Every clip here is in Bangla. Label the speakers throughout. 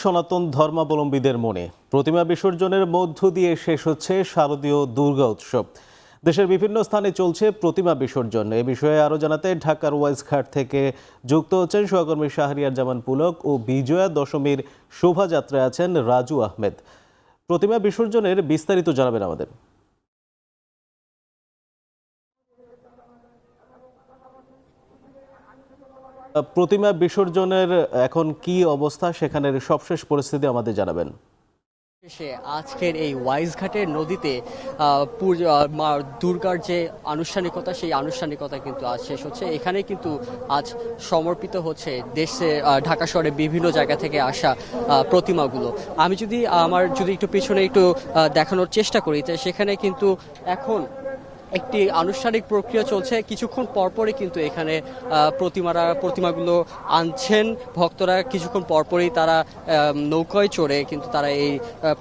Speaker 1: সনাতন ধর্মাবলম্বীদের মনে প্রতিমা বিসর্জনের মধ্য দিয়ে শেষ হচ্ছে শারদীয় দুর্গা উৎসব। দেশের বিভিন্ন স্থানে চলছে প্রতিমা বিসর্জন। এ বিষয়ে আরও জানাতে ঢাকার ওয়াইজঘাট থেকে যুক্ত হচ্ছেন সহকর্মী শাহরিয়ার জামান পুলক ও বিজয়া দশমীর শোভাযাত্রায় আছেন রাজু আহমেদ। প্রতিমা বিসর্জনের বিস্তারিত জানাবেন আমাদের। প্রতিমা বিসর্জনের এখন কি অবস্থা, সেখানের সবশেষ পরিস্থিতি আমাদের জানাবেন।
Speaker 2: আজকের এই ওয়াইজঘাটের নদীতে মা দুর্গার যে আনুষ্ঠানিকতা, সেই আনুষ্ঠানিকতা কিন্তু আজ শেষ হচ্ছে। এখানে কিন্তু আজ সমর্পিত হচ্ছে দেশে ঢাকা শহরে বিভিন্ন জায়গা থেকে আসা প্রতিমাগুলো। আমি যদি একটু পেছনে একটু দেখানোর চেষ্টা করি, তো সেখানে কিন্তু এখন একটি আনুষ্ঠানিক প্রক্রিয়া চলছে। কিছুক্ষণ পরপরই কিন্তু এখানে প্রতিমাগুলো আনছেন ভক্তরা। কিছুক্ষণ পরপরই তারা নৌকায় চড়ে কিন্তু তারা এই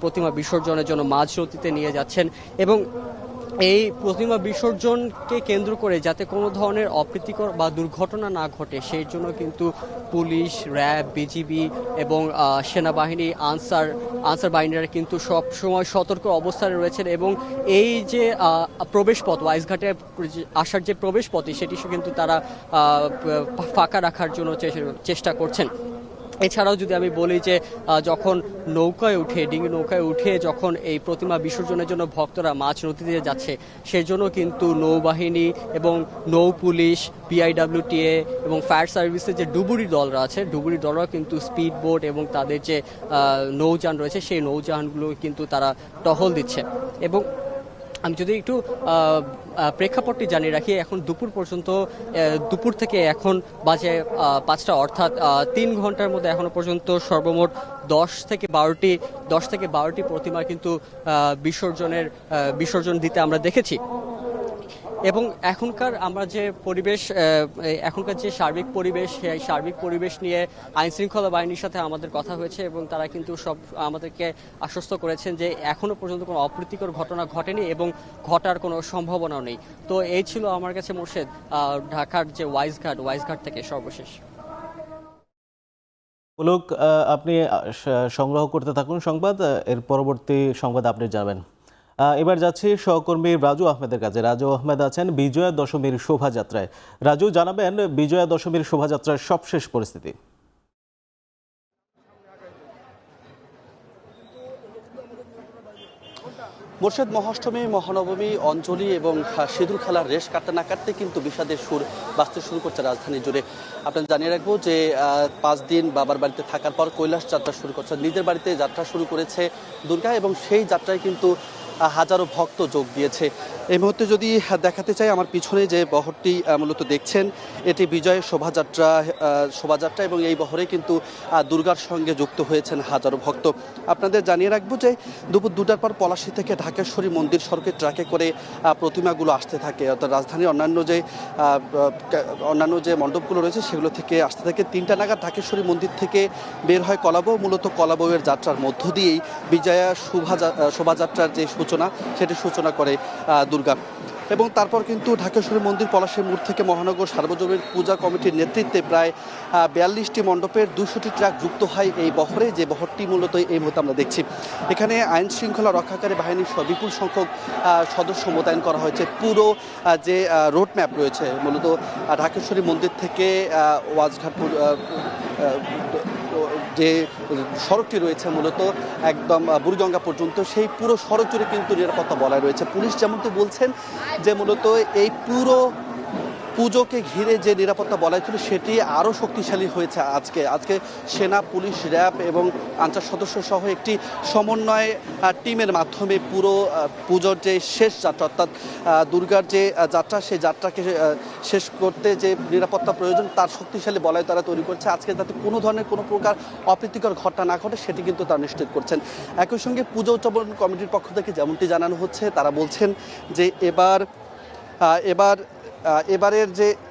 Speaker 2: প্রতিমা বিসর্জনের জন্য মাঝ নদীতে নিয়ে যাচ্ছেন। এবং এই প্রতিমা বিসর্জনকে কেন্দ্র করে যাতে কোনো ধরনের অপ্রীতিকর বা দুর্ঘটনা না ঘটে, সেই জন্য কিন্তু পুলিশ, র্যাব, বিজিবি এবং সেনাবাহিনী, আনসার বাহিনীরা কিন্তু সব সময় সতর্ক অবস্থানে রয়েছেন। এবং এই যে প্রবেশপথ, ওয়াইজঘাটে আসার যে প্রবেশপথই, সেটি কিন্তু তারা ফাঁকা রাখার জন্য চেষ্টা করছেন। এছাড়াও যদি আমি বলি যে যখন ডিঙি নৌকায় উঠে যখন এই প্রতিমা বিসর্জনের জন্য ভক্তরা মাঝ নদীতে যাচ্ছে, সেজন্য কিন্তু নৌবাহিনী এবং নৌ পুলিশ, বিআইডব্লিউটিএ এবং ফায়ার সার্ভিসের যে ডুবুরি দলরা আছে, ডুবুরি দলরা কিন্তু স্পিড বোট এবং তাদের যে নৌযান রয়েছে, সেই নৌযানগুলো কিন্তু তারা টহল দিচ্ছে। এবং আমি যদি একটু প্রেক্ষাপটটি জানিয়ে রাখি, এখন দুপুর থেকে এখন বাজে 5টা, অর্থাৎ 3 ঘন্টার মধ্যে এখনো পর্যন্ত সর্বমোট 10 থেকে 12টি প্রতিমা কিন্তু বিসর্জন দিতে আমরা দেখেছি। এবং এখনকার যে সার্বিক পরিবেশ, সেই সার্বিক পরিবেশ নিয়ে আইনশৃঙ্খলা বাহিনীর সাথে আমাদের কথা হয়েছে এবং তারা কিন্তু আমাদেরকে আশ্বস্ত করেছেন যে এখনো পর্যন্ত কোনো অপ্রীতিকর ঘটনা ঘটেনি এবং ঘটার কোনো সম্ভাবনাও নেই। তো এই ছিল আমার কাছে মোর্শেদ ঢাকার যে ওয়াইজঘাট থেকে সর্বশেষ।
Speaker 1: পুলক, আপনি সংগ্রহ করতে থাকুন সংবাদ, এর পরবর্তী সংবাদ আপনি জানাবেন। এবার যাচ্ছি সহকর্মী রাজু আহমেদের কাছে। রাজু আহমেদ আছেন বিজয়া দশমীর শোভাযাত্রায়। রাজু, জানাবেন বিজয়া দশমীর শোভাযাত্রার সবশেষ পরিস্থিতি।
Speaker 3: মোর্শেদ, মহাষ্টমী, মহানবমী, অঞ্জলি এবং সিঁদুর খেলার রেশ কাটতে না কাটতে কিন্তু বিষাদের সুর বাজতে শুরু করছে রাজধানী জুড়ে। আপনাদের জানিয়ে রাখবো যে 5 দিন বাবার বাড়িতে থাকার পর কৈলাস যাত্রা শুরু করছে, নিজের বাড়িতে যাত্রা শুরু করেছে দুর্গা, এবং সেই যাত্রায় কিন্তু হাজারো ভক্ত যোগ দিয়েছে। এই মুহূর্তে যদি দেখাতে চাই, আমার পিছনে যে বহরটি মূলত দেখছেন, এটি বিজয়ের শোভাযাত্রা এবং এই বহরে কিন্তু দুর্গার সঙ্গে যুক্ত হয়েছেন হাজারো ভক্ত। আপনাদের জানিয়ে রাখবো যে দুপুর 2টার পর পলাশী থেকে ঢাকেশ্বরী মন্দির সড়কে ট্রাকে করে প্রতিমাগুলো আসতে থাকে, অর্থাৎ রাজধানীর অন্যান্য যে মণ্ডপগুলো রয়েছে সেগুলো থেকে আসতে থাকে। 3টা নাগাদ ঢাকেশ্বরী মন্দির থেকে বের হয় কলাবউ। মূলত কলাবউয়ের যাত্রার মধ্য দিয়েই বিজয়া শোভাযাত্রার যে সেটি সূচনা করে দুর্গা। এবং তারপর কিন্তু ঢাকেশ্বরী মন্দির পলাশী মোড় থেকে মহানগর সার্বজনীন পূজা কমিটির নেতৃত্বে প্রায় 42টি মণ্ডপের 200টি ট্রাক যুক্ত হয় এই বহরে, যে বহরটি মূলত এই মুহূর্তে আমরা দেখছি। এখানে আইন শৃঙ্খলা রক্ষাকারী বাহিনীর বিপুল সংখ্যক সদস্য মোতায়েন করা হয়েছে। পুরো যে রোড ম্যাপ রয়েছে, মূলত ঢাকেশ্বরী মন্দির থেকে ওয়াজঘাট যে সড়কটি রয়েছে মূলত একদম বুড়িগঙ্গা পর্যন্ত, সেই পুরো সড়ক জুড়ে কিন্তু নিরাপত্তা বলয় রয়েছে। পুলিশ যেমনটি বলছেন যে মূলত এই পুরো পুজোকে ঘিরে যে নিরাপত্তা বলয় ছিল সেটি আরও শক্তিশালী হয়েছে আজকে সেনা, পুলিশ, র্যাব এবং আনসার সদস্য সহ একটি সমন্বয় টিমের মাধ্যমে পুরো পুজোর যে শেষ যাত্রা, অর্থাৎ দুর্গার যে যাত্রা, সেই যাত্রাকে শেষ করতে যে নিরাপত্তা প্রয়োজন তার শক্তিশালী বলয় তারা তৈরি করছে। আজকে যাতে কোনো ধরনের কোনো প্রকার অপ্রীতিকর ঘটনা না ঘটে সেটি কিন্তু তারা নিশ্চিত করছেন। একই সঙ্গে পুজো উদযাপন কমিটির পক্ষ থেকে যেমনটি জানানো হচ্ছে, তারা বলছেন যে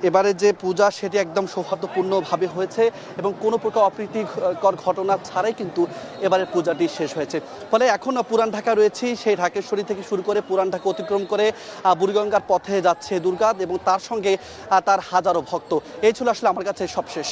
Speaker 3: এবারের যে পূজা সেটি একদম সৌহার্দ্যপূর্ণভাবে হয়েছে এবং কোনো প্রকার অপ্রীতিকর ঘটনা ছাড়াই কিন্তু এবারের পূজাটি শেষ হয়েছে। ফলে এখন পুরান ঢাকা রয়েছি, সেই ঢাকেশ্বরী থেকে শুরু করে পুরান ঢাকা অতিক্রম করে বুড়িগঙ্গার পথে যাচ্ছে দুর্গা এবং তার সঙ্গে তার হাজারো ভক্ত। এই ছিল আসলে আমার কাছে সবশেষ।